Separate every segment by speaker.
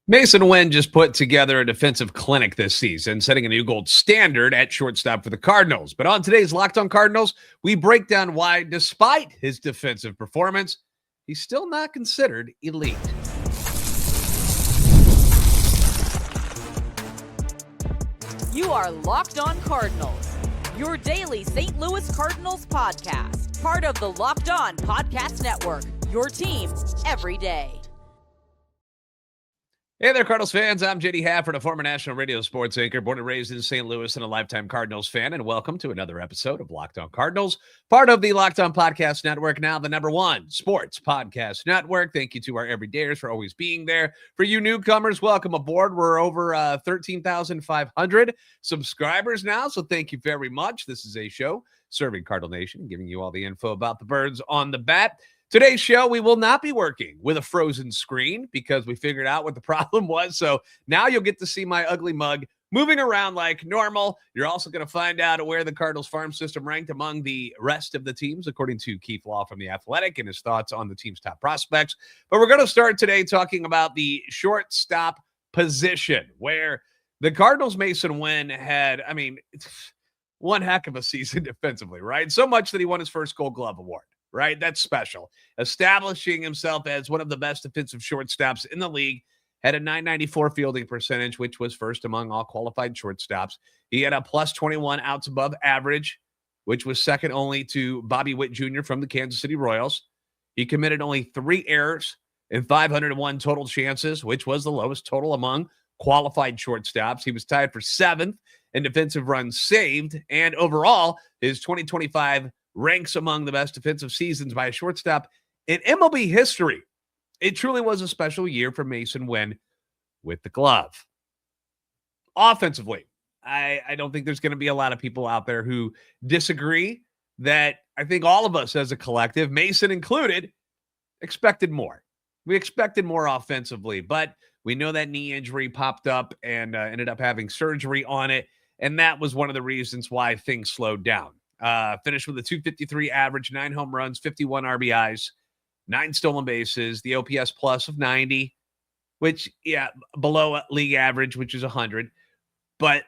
Speaker 1: Masyn Winn just put together a defensive clinic this season, setting a new gold standard at shortstop for the Cardinals. But on today's Locked On Cardinals, we break down why, despite his defensive performance, he's still not considered elite.
Speaker 2: You are Locked On Cardinals, your daily St. Louis Cardinals podcast, part of the Locked On Podcast Network, your team every day.
Speaker 1: Hey there, Cardinals fans. I'm JD Hafron, a former national radio sports anchor, born and raised in St. Louis and a lifetime Cardinals fan, and welcome to another episode of Locked On Cardinals, part of the Locked On Podcast Network, now the #1 sports podcast network. Thank you to our everydayers for always being there. For you newcomers, welcome aboard. We're over 13,500 subscribers now, so thank you very much. This is a show serving Cardinal Nation, giving you all the info about the birds on the bat. Today's show, we will not be working with a frozen screen because we figured out what the problem was. So now you'll get to see my ugly mug moving around like normal. You're also going to find out where the Cardinals farm system ranked among the rest of the teams, according to Keith Law from The Athletic and his thoughts on the team's top prospects. But we're going to start today talking about the shortstop position, where the Cardinals' Masyn Winn had, one heck of a season defensively, right? So much that he won his first Gold Glove award. Right? That's special. Establishing himself as one of the best defensive shortstops in the league, had a .994 fielding percentage, which was first among all qualified shortstops. He had a plus 21 outs above average, which was second only to Bobby Witt Jr. from the Kansas City Royals. He committed only 3 errors in 501 total chances, which was the lowest total among qualified shortstops. He was tied for 7th in defensive runs saved, and overall, his 2025 ranks among the best defensive seasons by a shortstop in MLB history. It truly was a special year for Masyn Winn with the glove. Offensively, I don't think there's going to be a lot of people out there who disagree that I think all of us as a collective, Masyn included, expected more. We expected more offensively, but we know that knee injury popped up and ended up having surgery on it, and that was one of the reasons why things slowed down. Finished with a .253 average, 9 home runs, 51 RBIs, 9 stolen bases, the OPS plus of 90, which, below league average, which is 100. But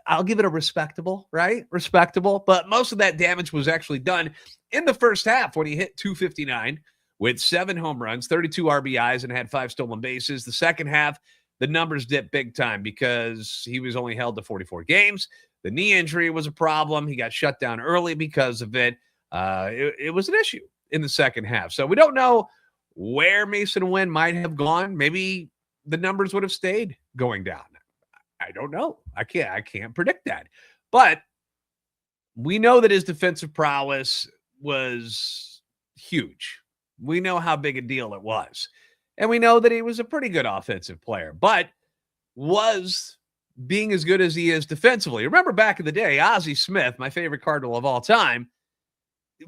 Speaker 1: I'll give it a respectable, right? Respectable. But most of that damage was actually done in the first half when he hit .259 with 7 home runs, 32 RBIs, and had 5 stolen bases. The second half, the numbers dipped big time because he was only held to 44 games. The knee injury was a problem. He got shut down early because of it. It was an issue in the second half. So we don't know where Masyn Winn might have gone. Maybe the numbers would have stayed going down. I don't know. I can't predict that. But we know that his defensive prowess was huge. We know how big a deal it was. And we know that he was a pretty good offensive player, but was being as good as he is defensively. Remember back in the day, Ozzie Smith, my favorite Cardinal of all time,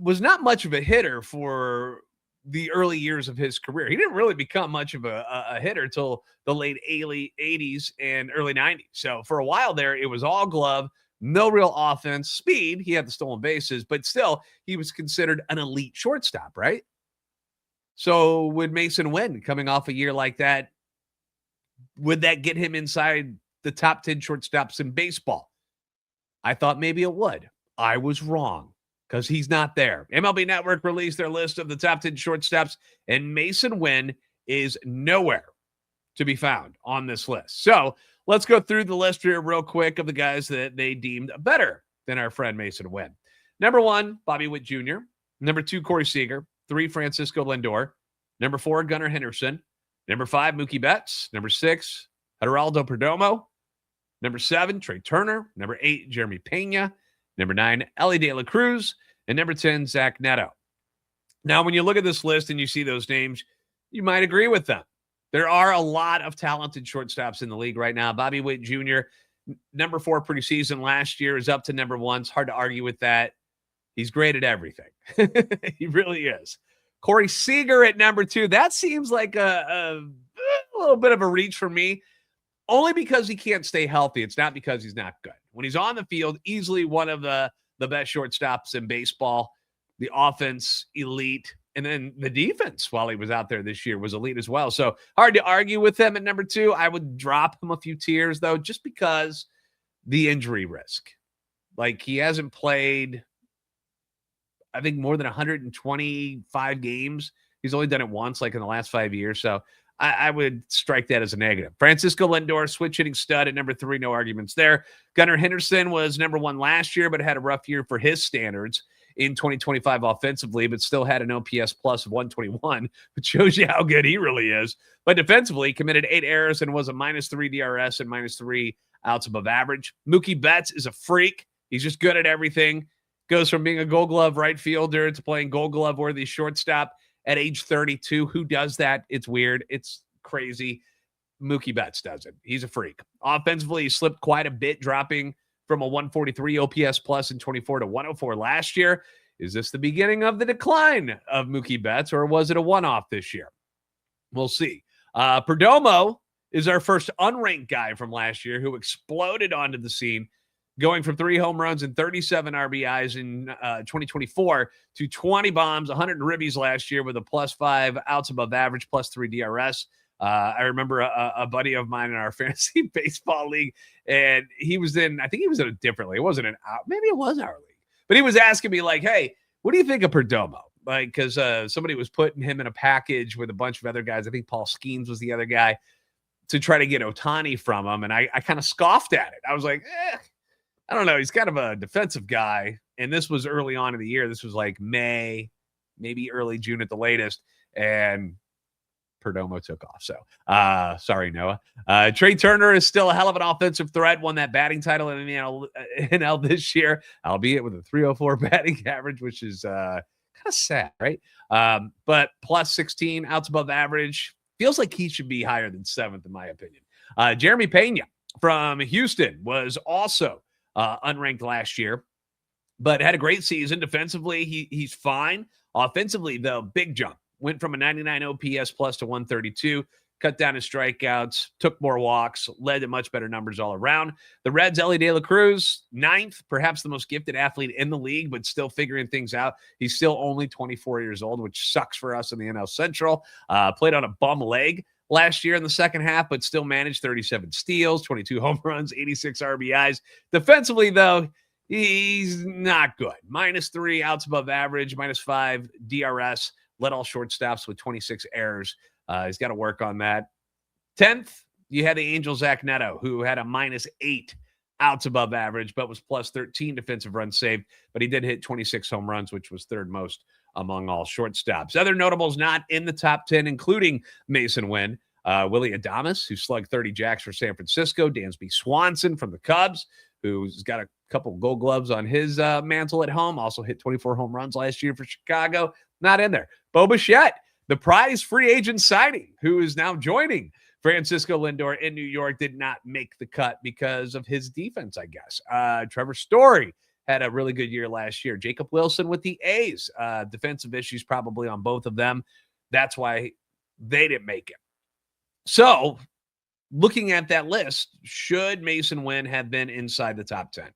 Speaker 1: was not much of a hitter for the early years of his career. He didn't really become much of a hitter till the late 80s and early 90s. So for a while there, it was all glove, no real offense. Speed, he had the stolen bases, but still, he was considered an elite shortstop, right? So would Masyn Winn, coming off a year like that, would that get him inside the top 10 shortstops in baseball? I thought maybe it would. I was wrong because he's not there. MLB Network released their list of the top 10 shortstops, and Masyn Winn is nowhere to be found on this list. So let's go through the list here real quick of the guys that they deemed better than our friend Masyn Winn. Number 1, Bobby Witt Jr. Number 2, Corey Seager. 3, Francisco Lindor. Number 4, Gunnar Henderson. Number 5, Mookie Betts. Number 6, Geraldo Perdomo. Number 7, Trey Turner. Number 8, Jeremy Pena. Number 9, Elly De La Cruz. And number 10, Zach Neto. Now, when you look at this list and you see those names, you might agree with them. There are a lot of talented shortstops in the league right now. Bobby Witt Jr., number 4 preseason last year, is up to number 1. It's hard to argue with that. He's great at everything. He really is. Corey Seager at number 2. That seems like a little bit of a reach for me, only because he can't stay healthy. It's not because he's not good. When he's on the field, easily one of the best shortstops in baseball. The offense, elite. And then the defense while he was out there this year was elite as well. So hard to argue with him at number 2. I would drop him a few tiers, though, just because the injury risk. Like, he hasn't played, I think, more than 125 games. He's only done it once, like in the last 5 years. So I would strike that as a negative. Francisco Lindor, switch hitting stud at number 3. No arguments there. Gunnar Henderson was number 1 last year, but had a rough year for his standards in 2025 offensively, but still had an OPS plus of 121, which shows you how good he really is. But defensively, committed 8 errors and was a -3 DRS and -3 outs above average. Mookie Betts is a freak. He's just good at everything. Goes from being a Gold Glove right fielder to playing Gold Glove worthy shortstop at age 32. Who does that? It's weird. It's crazy. Mookie Betts does it. He's a freak. Offensively, he slipped quite a bit, dropping from a 143 OPS plus in 24 to 104 last year. Is this the beginning of the decline of Mookie Betts, or was it a one-off this year? We'll see. Perdomo is our first unranked guy from last year who exploded onto the scene, going from 3 home runs and 37 RBIs in 2024 to 20 bombs, 100 ribbies last year with a +5 outs above average, +3 DRS. I remember a buddy of mine in our fantasy baseball league, and he was in, I think he was in a different league. It wasn't maybe it was our league, but he was asking me like, hey, what do you think of Perdomo? Like, because somebody was putting him in a package with a bunch of other guys. I think Paul Skeens was the other guy to try to get Ohtani from him. And I kind of scoffed at it. I was like, I don't know. He's kind of a defensive guy. And this was early on in the year. This was like May, maybe early June at the latest. And Perdomo took off. So, sorry, Noah. Trey Turner is still a hell of an offensive threat. Won that batting title in the NL this year, albeit with a 304 batting average, which is kind of sad, right? But +16, outs above average. Feels like he should be higher than 7th, in my opinion. Jeremy Pena from Houston was also unranked last year, but had a great season. Defensively, he's fine. Offensively, though, big jump. Went from a 99 OPS plus to 132, cut down his strikeouts, took more walks, led to much better numbers all around. The Reds, Elly De La Cruz, 9th, perhaps the most gifted athlete in the league, but still figuring things out. He's still only 24 years old, which sucks for us in the NL Central. Played on a bum leg last year in the second half, but still managed 37 steals, 22 home runs, 86 RBIs. Defensively, though, he's not good. -3 outs above average, -5 DRS. Led all shortstops with 26 errors. He's got to work on that. 10th, you had the Angels' Zach Neto, who had a -8 outs above average, but was +13 defensive runs saved. But he did hit 26 home runs, which was 3rd most among all shortstops. Other notables not in the top 10, including Masyn Winn, Willie Adames, who slugged 30 jacks for San Francisco, Dansby Swanson from the Cubs, who's got a couple Gold Gloves on his mantle at home, also hit 24 home runs last year for Chicago. Not in there. Bo Bichette, the prize free agent signing, who is now joining Francisco Lindor in New York, did not make the cut because of his defense, I guess. Trevor Story had a really good year last year. Jacob Wilson with the A's. Defensive issues probably on both of them. That's why they didn't make it. So, looking at that list, should Masyn Winn have been inside the top 10?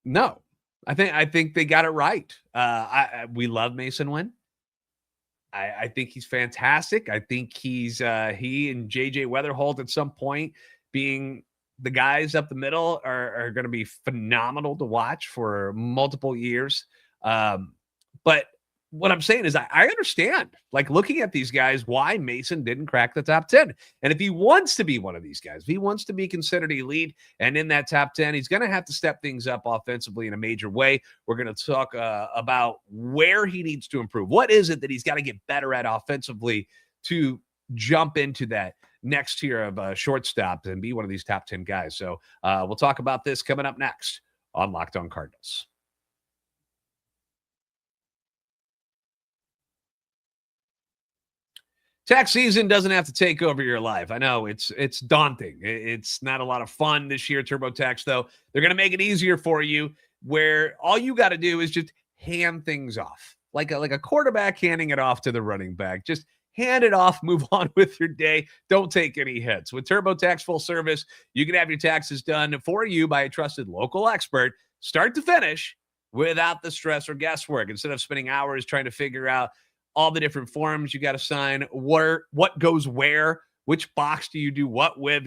Speaker 1: No. I think they got it right. We love Masyn Winn. I think he's fantastic. I think he's he and JJ Wetherholt at some point being the guys up the middle are going to be phenomenal to watch for multiple years. But what I'm saying is I understand, like, looking at these guys, why Masyn didn't crack the top 10. And if he wants to be one of these guys, if he wants to be considered elite and in that top 10, he's going to have to step things up offensively in a major way. We're going to talk about where he needs to improve. What is it that he's got to get better at offensively to jump into that next tier of shortstops and be one of these top 10 guys? So we'll talk about this coming up next on Locked On Cardinals. Tax season doesn't have to take over your life. I know it's daunting. It's not a lot of fun this year, TurboTax, though. They're going to make it easier for you, where all you got to do is just hand things off. Like a quarterback handing it off to the running back. Just hand it off, move on with your day. Don't take any hits. With TurboTax Full Service, you can have your taxes done for you by a trusted local expert, start to finish, without the stress or guesswork. Instead of spending hours trying to figure out all the different forms you got to sign, what goes where, which box do you do what with,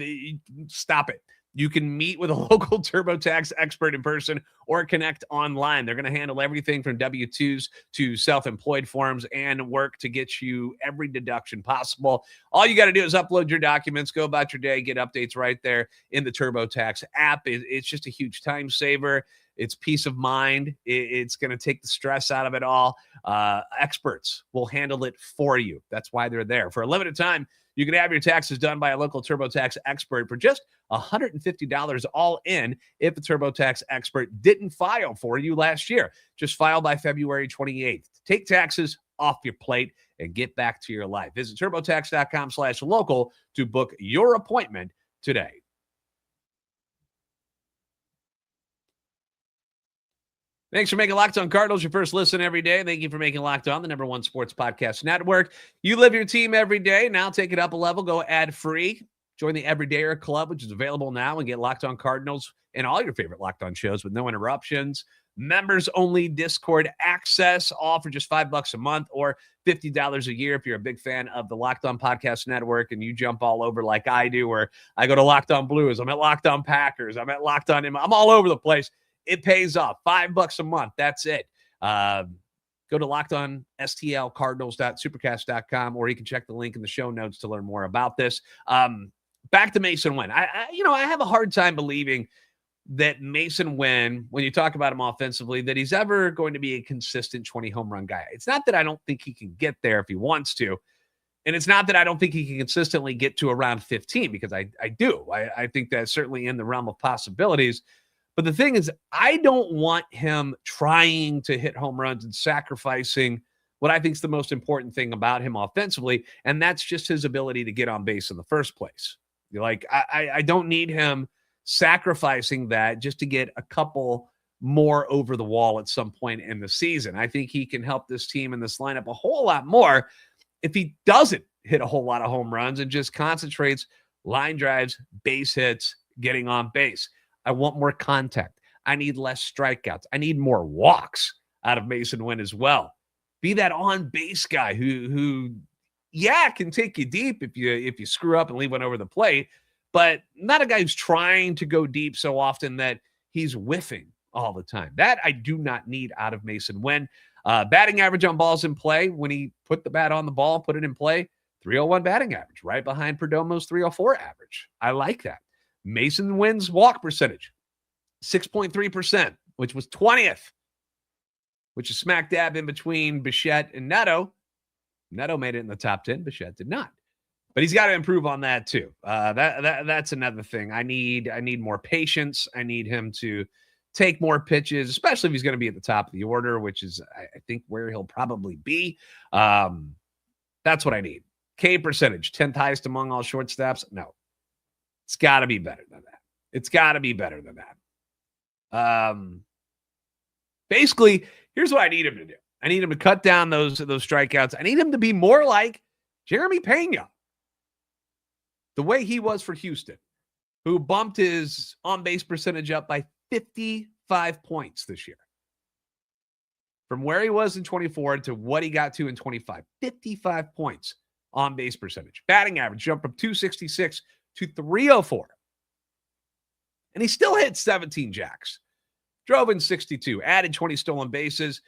Speaker 1: stop it. You can meet with a local TurboTax expert in person or connect online. They're going to handle everything from W-2s to self-employed forms and work to get you every deduction possible. All you got to do is upload your documents, go about your day, get updates right there in the TurboTax app. It's just a huge time saver. It's peace of mind. It's going to take the stress out of it all. Experts will handle it for you. That's why they're there. For a limited time, you can have your taxes done by a local TurboTax expert for just $150 all in if a TurboTax expert didn't file for you last year. Just file by February 28th. Take taxes off your plate and get back to your life. Visit TurboTax.com/local to book your appointment today. Thanks for making Locked On Cardinals your first listen every day. Thank you for making Locked On the #1 sports podcast network. You live your team every day. Now take it up a level. Go ad-free. Join the Everydayer Club, which is available now, and get Locked On Cardinals and all your favorite Locked On shows with no interruptions. Members-only Discord access, all for just $5 a month or $50 a year if you're a big fan of the Locked On Podcast Network and you jump all over like I do, where I go to Locked On Blues, I'm at Locked On Packers, I'm at Locked On, I'm all over the place. It pays off. $5 a month. That's it. Go to LockedOnSTLCardinals.supercast.com, or you can check the link in the show notes to learn more about this. Back to Masyn Winn. I have a hard time believing that Masyn Winn, when you talk about him offensively, that he's ever going to be a consistent 20 home run guy. It's not that I don't think he can get there if he wants to. And it's not that I don't think he can consistently get to around 15, because I do. I think that's certainly in the realm of possibilities. But the thing is, I don't want him trying to hit home runs and sacrificing what I think is the most important thing about him offensively, and that's just his ability to get on base in the first place. I don't need him sacrificing that just to get a couple more over the wall at some point in the season. I think he can help this team and this lineup a whole lot more if he doesn't hit a whole lot of home runs and just concentrates line drives, base hits, getting on base. I want more contact. I need less strikeouts. I need more walks out of Masyn Winn as well. Be that on-base guy who can take you deep if you screw up and leave one over the plate, but not a guy who's trying to go deep so often that he's whiffing all the time. That I do not need out of Masyn Winn. Batting average on balls in play, when he put the bat on the ball, put it in play, 301 batting average, right behind Perdomo's 304 average. I like that. Masyn Winn's walk percentage, 6.3%, which was 20th, which is smack dab in between Bichette and Neto. Neto made it in the top 10. Bichette did not. But he's got to improve on that too. That's another thing. I need more patience. I need him to take more pitches, especially if he's going to be at the top of the order, which is, I think, where he'll probably be. That's what I need. K percentage, 10th highest among all shortstops. No. It's got to be better than that. It's got to be better than that. Basically, here's what I need him to do. I need him to cut down those strikeouts. I need him to be more like Jeremy Pena, the way he was for Houston, who bumped his on-base percentage up by 55 points this year. From where he was in 24 to what he got to in 25. 55 points on-base percentage. Batting average jumped from 266 to 304. And he still hit 17 jacks. Drove in 62. Added 20 stolen bases.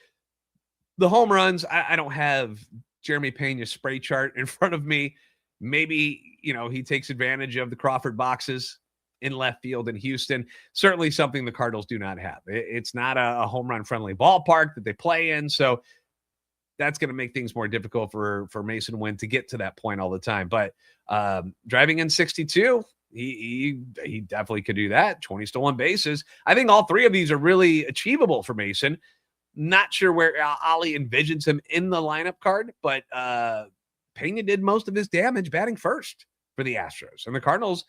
Speaker 1: The home runs, I don't have Jeremy Pena's spray chart in front of me. Maybe, he takes advantage of the Crawford boxes in left field in Houston. Certainly something the Cardinals do not have. It's not a home run friendly ballpark that they play in. So that's going to make things more difficult for Masyn Winn to get to that point all the time. But driving in 62, he definitely could do that. 20 stolen bases. I think all three of these are really achievable for Masyn. Not sure where Ollie envisions him in the lineup card, but Pena did most of his damage batting first for the Astros. And the Cardinals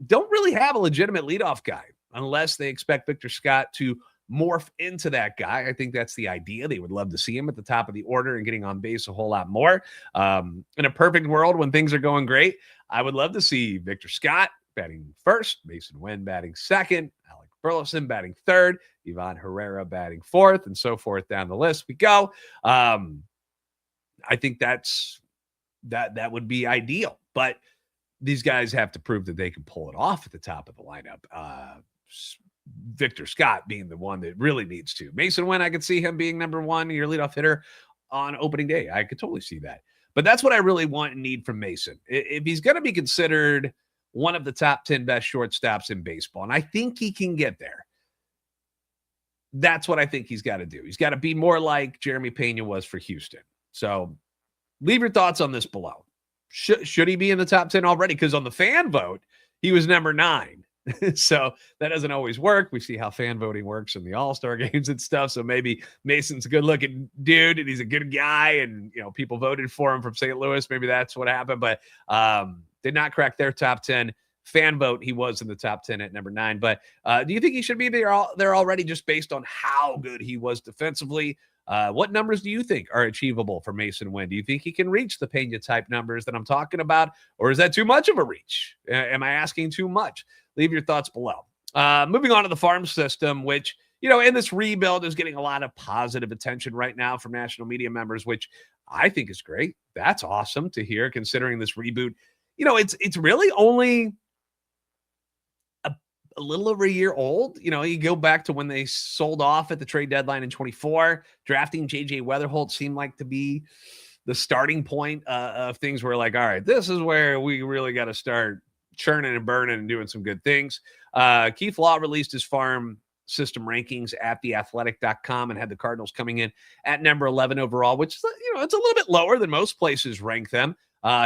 Speaker 1: don't really have a legitimate leadoff guy unless they expect Victor Scott to morph into that guy. I think that's the idea. They would love to see him at the top of the order and getting on base a whole lot more. In a perfect world, when things are going great, I would love to see Victor Scott batting first, Masyn Winn batting second, Alec Burleson batting third, Ivan Herrera batting fourth, and so forth down the list we go. I think that would be ideal, but these guys have to prove that they can pull it off at the top of the lineup. Victor Scott being the one that really needs to. Masyn Winn, I could see him being number one, your leadoff hitter on opening day. I could totally see that. But that's what I really want and need from Masyn. If he's going to be considered one of the top 10 best shortstops in baseball, and I think he can get there, that's what I think he's got to do. He's got to be more like Jeremy Pena was for Houston. So leave your thoughts on this below. Should he be in the top 10 already? Because on the fan vote, he was number 9. So that doesn't always work. We see how fan voting works in the All-Star games and stuff. So maybe Mason's a good-looking dude and he's a good guy, and people voted for him from St. Louis. Maybe that's what happened, but did not crack their top 10. Fan vote, he was in the top 10 at number 9. But do you think he should be there already just based on how good he was defensively? What numbers do you think are achievable for Masyn Winn? Do you think he can reach the Pena-type numbers that I'm talking about, or is that too much of a reach? Am I asking too much? Leave your thoughts below. Moving on to the farm system, which, in this rebuild is getting a lot of positive attention right now from national media members, which I think is great. That's awesome to hear, considering this reboot. It's really only a little over a year old. You go back to when they sold off at the trade deadline in 24. Drafting JJ Wetherholt seemed like to be the starting point of things where, like, all right, this is where we really got to start churning and burning and doing some good things. Keith Law released his farm system rankings at theathletic.com and had the Cardinals coming in at number 11 overall, which is, it's a little bit lower than most places rank them.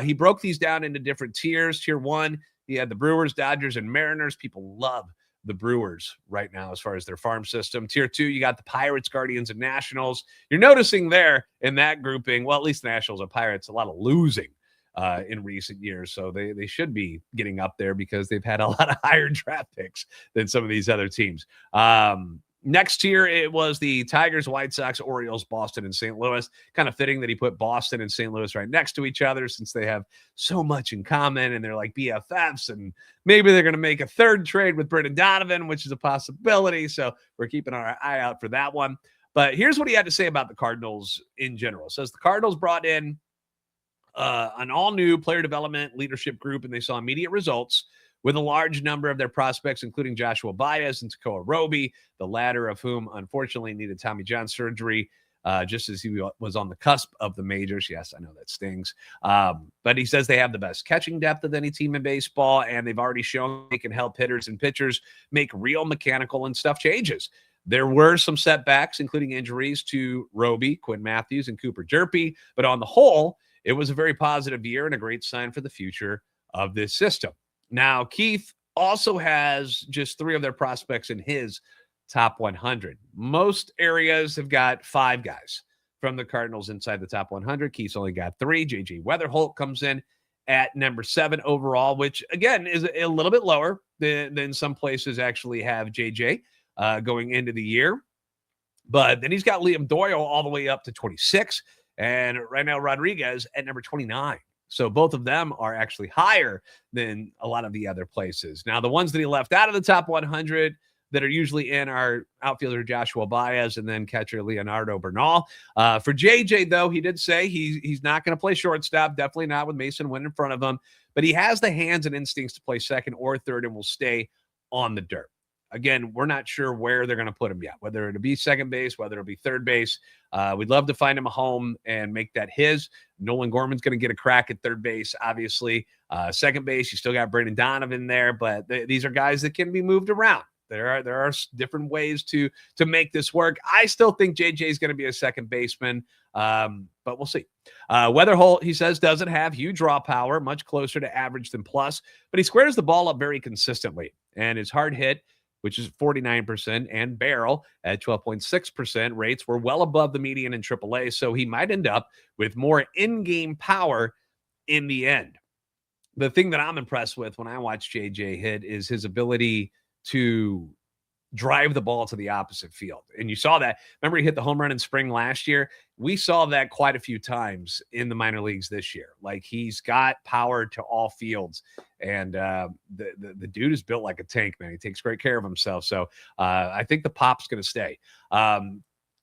Speaker 1: He broke these down into different tiers. Tier 1, he had the Brewers, Dodgers, and Mariners. People love the Brewers right now as far as their farm system. Tier 2, you got the Pirates, Guardians, and Nationals. You're noticing there in that grouping, well, at least the Nationals and Pirates, a lot of losing in recent years. So they should be getting up there because they've had a lot of higher draft picks than some of these other teams. Next tier, it was the Tigers, White Sox, Orioles, Boston, and St. Louis. Kind of fitting that he put Boston and St. Louis right next to each other since they have so much in common and they're like BFFs, and maybe they're going to make a third trade with Brendan Donovan, which is a possibility. So we're keeping our eye out for that one. But here's what he had to say about the Cardinals in general. It says the Cardinals brought in an all-new player development leadership group, and they saw immediate results with a large number of their prospects, including Joshua Baez and Tekoa Roby, the latter of whom unfortunately needed Tommy John surgery just as he was on the cusp of the majors. Yes, I know that stings. But he says they have the best catching depth of any team in baseball, and they've already shown they can help hitters and pitchers make real mechanical and stuff changes. There were some setbacks, including injuries to Roby, Quinn Matthews, and Cooper Jerpy, but on the whole, it was a very positive year and a great sign for the future of this system. Now, Keith also has just 3 of their prospects in his top 100. Most areas have got 5 guys from the Cardinals inside the top 100. Keith's only got 3. JJ Wetherholt comes in at number 7 overall, which, again, is a little bit lower than some places actually have JJ going into the year. But then he's got Liam Doyle all the way up to 26. And Rainel Rodriguez at number 29. So both of them are actually higher than a lot of the other places. Now, the ones that he left out of the top 100 that are usually in are outfielder Joshua Baez and then catcher Leonardo Bernal. For JJ, though, he did say he's not going to play shortstop, definitely not with Masyn Winn in front of him, but he has the hands and instincts to play second or third and will stay on the dirt. Again, we're not sure where they're going to put him yet, whether it'll be second base, whether it'll be third base. We'd love to find him a home and make that his. Nolan Gorman's going to get a crack at third base, obviously. Second base, you still got Brendan Donovan there, but these are guys that can be moved around. There are different ways to make this work. I still think JJ is going to be a second baseman, but we'll see. Wetherholt, he says, doesn't have huge raw power, much closer to average than plus, but he squares the ball up very consistently, and his hard hit, which is 49%, and barrel at 12.6% rates were well above the median in AAA, so he might end up with more in-game power in the end. The thing that I'm impressed with when I watch JJ hit is his ability to drive the ball to the opposite field. And you saw that. Remember, he hit the home run in spring last year? We saw that quite a few times in the minor leagues this year. Like, he's got power to all fields. And the dude is built like a tank, man. He takes great care of himself. So I think the pop's going to stay.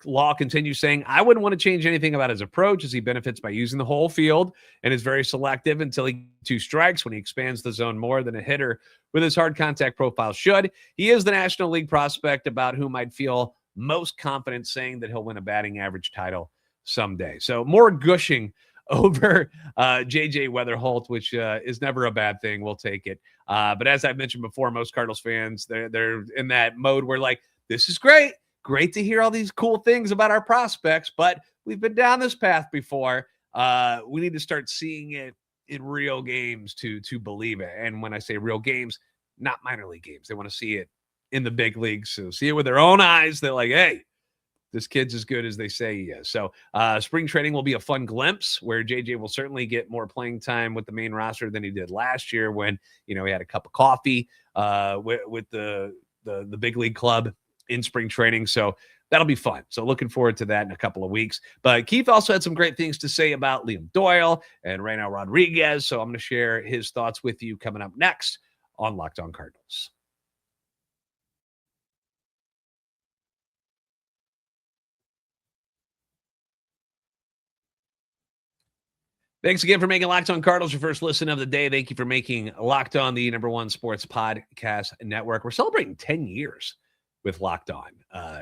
Speaker 1: Law continues saying, I wouldn't want to change anything about his approach, as he benefits by using the whole field and is very selective until he 2 strikes, when he expands the zone more than a hitter with his hard contact profile should. He is the National League prospect about whom I'd feel most confident saying that he'll win a batting average title someday. So more gushing over JJ Wetherholt, which is never a bad thing. We'll take it. But as I mentioned before, most Cardinals fans, they're in that mode where, like, this is great. Great to hear all these cool things about our prospects, but we've been down this path before. We need to start seeing it in real games to believe it. And when I say real games, not minor league games. They want to see it in the big leagues. So see it with their own eyes. They're like, hey, this kid's as good as they say he is. So spring training will be a fun glimpse where JJ will certainly get more playing time with the main roster than he did last year when, he had a cup of coffee with the big league club in spring training. So that'll be fun. So looking forward to that in a couple of weeks. But Keith also had some great things to say about Liam Doyle and Rainel Rodriguez. So I'm going to share his thoughts with you coming up next on Locked On Cardinals. Thanks again for making Locked On Cardinals your first listen of the day. Thank you for making Locked On the #1 sports podcast network. We're celebrating 10 years with Locked On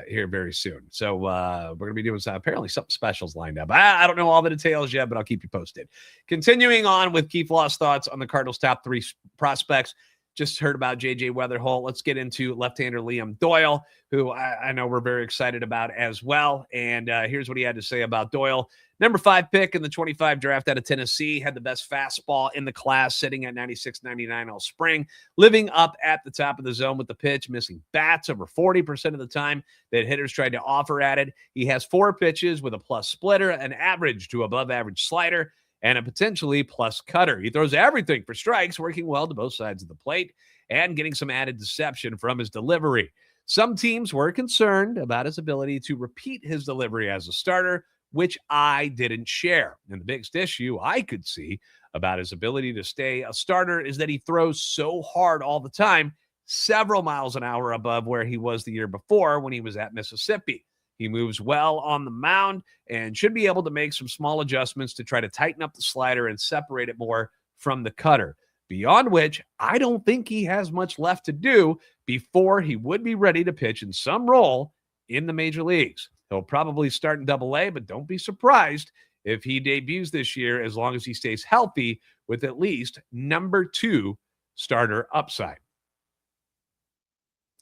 Speaker 1: here very soon. So we're going to be doing apparently something specials lined up. I don't know all the details yet, but I'll keep you posted. Continuing on with Keith Law's thoughts on the Cardinals' top 3 prospects. Just heard about JJ Wetherholt. Let's get into left-hander Liam Doyle, who I know we're very excited about as well. And here's what he had to say about Doyle. Number 5 pick in the 25 draft out of Tennessee, had the best fastball in the class, sitting at 96-99 all spring, living up at the top of the zone with the pitch, missing bats over 40% of the time that hitters tried to offer at it. He has 4 pitches with a plus splitter, an average to above average slider, and a potentially plus cutter. He throws everything for strikes, working well to both sides of the plate and getting some added deception from his delivery. Some teams were concerned about his ability to repeat his delivery as a starter, which I didn't share. And the biggest issue I could see about his ability to stay a starter is that he throws so hard all the time, several miles an hour above where he was the year before when he was at Mississippi. He moves well on the mound and should be able to make some small adjustments to try to tighten up the slider and separate it more from the cutter. Beyond which, I don't think he has much left to do before he would be ready to pitch in some role in the major leagues. He'll probably start in Double-A, but don't be surprised if he debuts this year as long as he stays healthy with at least number 2 starter upside.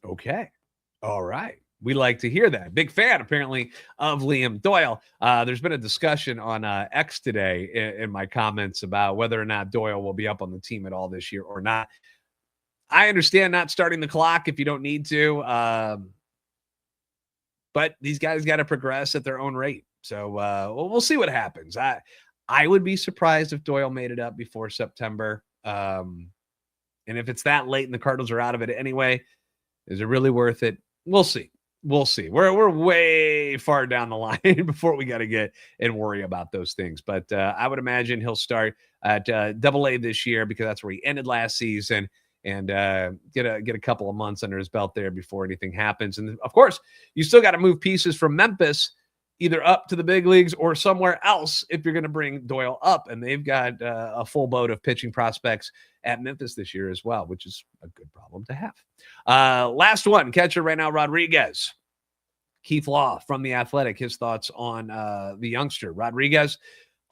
Speaker 1: Okay. All right. We like to hear that. Big fan, apparently, of Liam Doyle. There's been a discussion on X today in my comments about whether or not Doyle will be up on the team at all this year or not. I understand not starting the clock if you don't need to, but these guys got to progress at their own rate. So we'll see what happens. I would be surprised if Doyle made it up before September. And if it's that late and the Cardinals are out of it anyway, is it really worth it? We'll see. We'll see. We're way far down the line before we got to get and worry about those things. But I would imagine he'll start at Double-A this year because that's where he ended last season, and get a couple of months under his belt there before anything happens. And of course, you still got to move pieces from Memphis either up to the big leagues or somewhere else if you're going to bring Doyle up. And they've got a full boat of pitching prospects at Memphis this year as well, which is a good problem to have. Last one, catcher Rainel Rodriguez. Keith Law from The Athletic, his thoughts on the youngster. Rodriguez,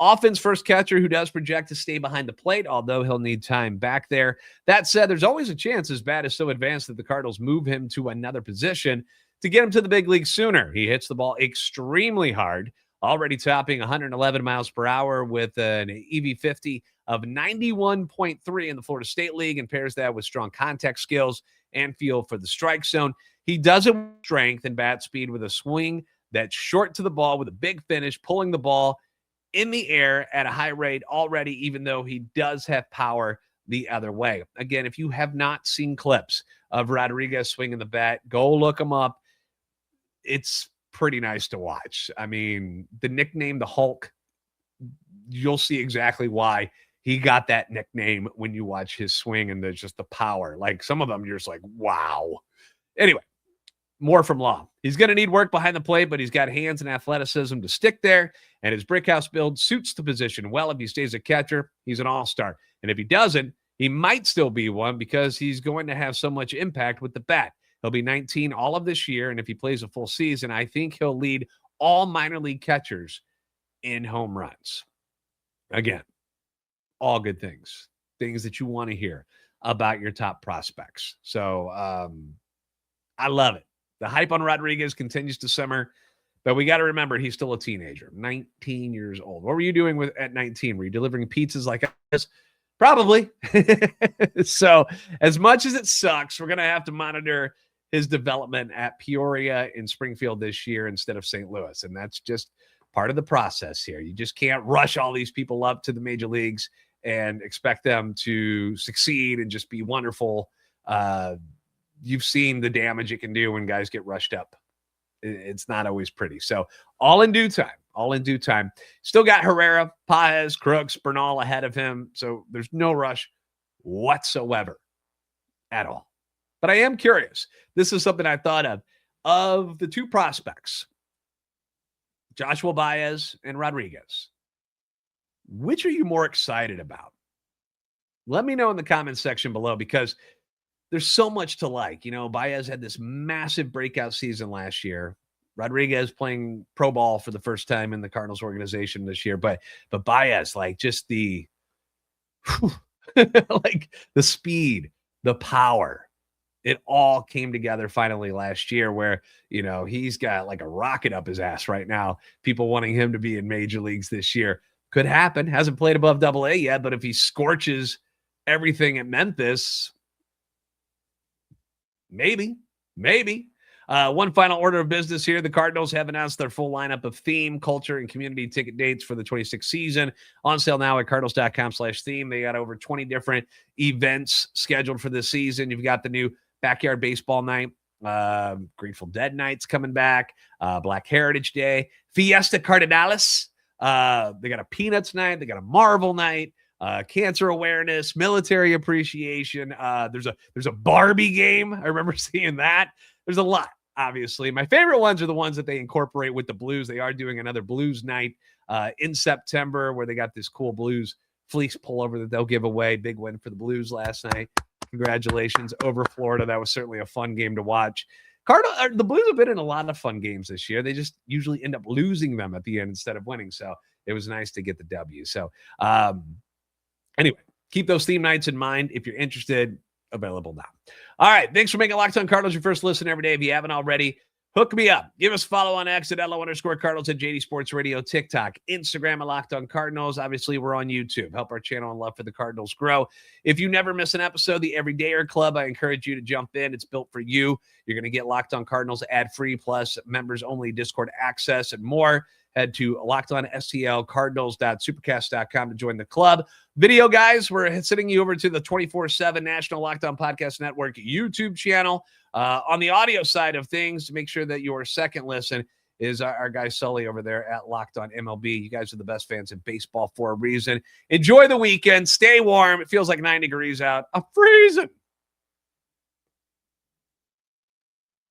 Speaker 1: offense first catcher who does project to stay behind the plate, although he'll need time back there. That said, there's always a chance his bat is so advanced that the Cardinals move him to another position to get him to the big league sooner. He hits the ball extremely hard, already topping 111 miles per hour with an EV50 of 91.3 in the Florida State League, and pairs that with strong contact skills and feel for the strike zone. He does it with strength and bat speed with a swing that's short to the ball with a big finish, pulling the ball in the air at a high rate already, even though he does have power the other way. Again, if you have not seen clips of Rodriguez swinging the bat, go look them up. It's pretty nice to watch. I mean, the nickname, the Hulk, you'll see exactly why he got that nickname when you watch his swing and there's just the power. Like some of them, you're just like, wow. Anyway, more from Law. He's going to need work behind the plate, but he's got hands and athleticism to stick there, and his brickhouse build suits the position well. If he stays a catcher, he's an all-star. And if he doesn't, he might still be one because he's going to have so much impact with the bat. He'll be 19 all of this year, and if he plays a full season, I think he'll lead all minor league catchers in home runs. Again, all good things that you want to hear about your top prospects. So I love it. The hype on Rodriguez continues to simmer, but we got to remember he's still a teenager, 19 years old. What were you doing at 19? Were you delivering pizzas like this? Probably. So as much as it sucks, we're going to have to monitor his development at Peoria in Springfield this year instead of St. Louis. And that's just part of the process here. You just can't rush all these people up to the major leagues and expect them to succeed and just be wonderful. You've seen the damage it can do when guys get rushed up. It's not always pretty. So all in due time. Still got Herrera, Paez, Crooks, Bernal ahead of him. So there's no rush whatsoever at all. But I am curious. This is something I thought of the two prospects, Joshua Baez and Rodriguez. Which are you more excited about? Let me know in the comments section below because there's so much to like. You know, Baez had this massive breakout season last year. Rodriguez playing pro ball for the first time in the Cardinals organization this year. But Baez, like just the like the speed, the power, it all came together finally last year where, you know, he's got like a rocket up his ass right now. People wanting him to be in major leagues this year. Could happen. Hasn't played above Double-A yet, but if he scorches everything at Memphis, maybe. One final order of business here. The Cardinals have announced their full lineup of theme, culture, and community ticket dates for the 26th season. On sale now at cardinals.com/theme. They got over 20 different events scheduled for this season. You've got the new backyard baseball night, Grateful Dead nights coming back, Black Heritage Day, Fiesta Cardinals. They got a Peanuts night. They got a Marvel night. Cancer awareness, military appreciation. There's a Barbie game. I remember seeing that. There's a lot, obviously. My favorite ones are the ones that they incorporate with the Blues. They are doing another Blues night in September where they got this cool Blues fleece pullover that they'll give away. Big win for the Blues last night. Congratulations over Florida. That was certainly a fun game to watch. The Blues have been in a lot of fun games this year. They just usually end up losing them at the end instead of winning. So it was nice to get the W. So, anyway, keep those theme nights in mind. If you're interested, available now. All right. Thanks for making Locked On Cardinals your first listen every day. If you haven't already, hook me up. Give us a follow on X at @LO_Cardinals, at JD Sports Radio, TikTok, Instagram at Locked On Cardinals. Obviously, we're on YouTube. Help our channel and love for the Cardinals grow. If you never miss an episode, the Everydayer Club, I encourage you to jump in. It's built for you. You're going to get Locked On Cardinals ad-free, plus members-only Discord access and more. Head to LockedOnSTL, Cardinals.supercast.com to join the club. Video, guys, we're sending you over to the 24/7 National Locked On Podcast Network YouTube channel. On the audio side of things, to make sure that your second listen is our guy Sully over there at Locked On MLB. You guys are the best fans of baseball for a reason. Enjoy the weekend. Stay warm. It feels like 9 degrees out. I'm freezing.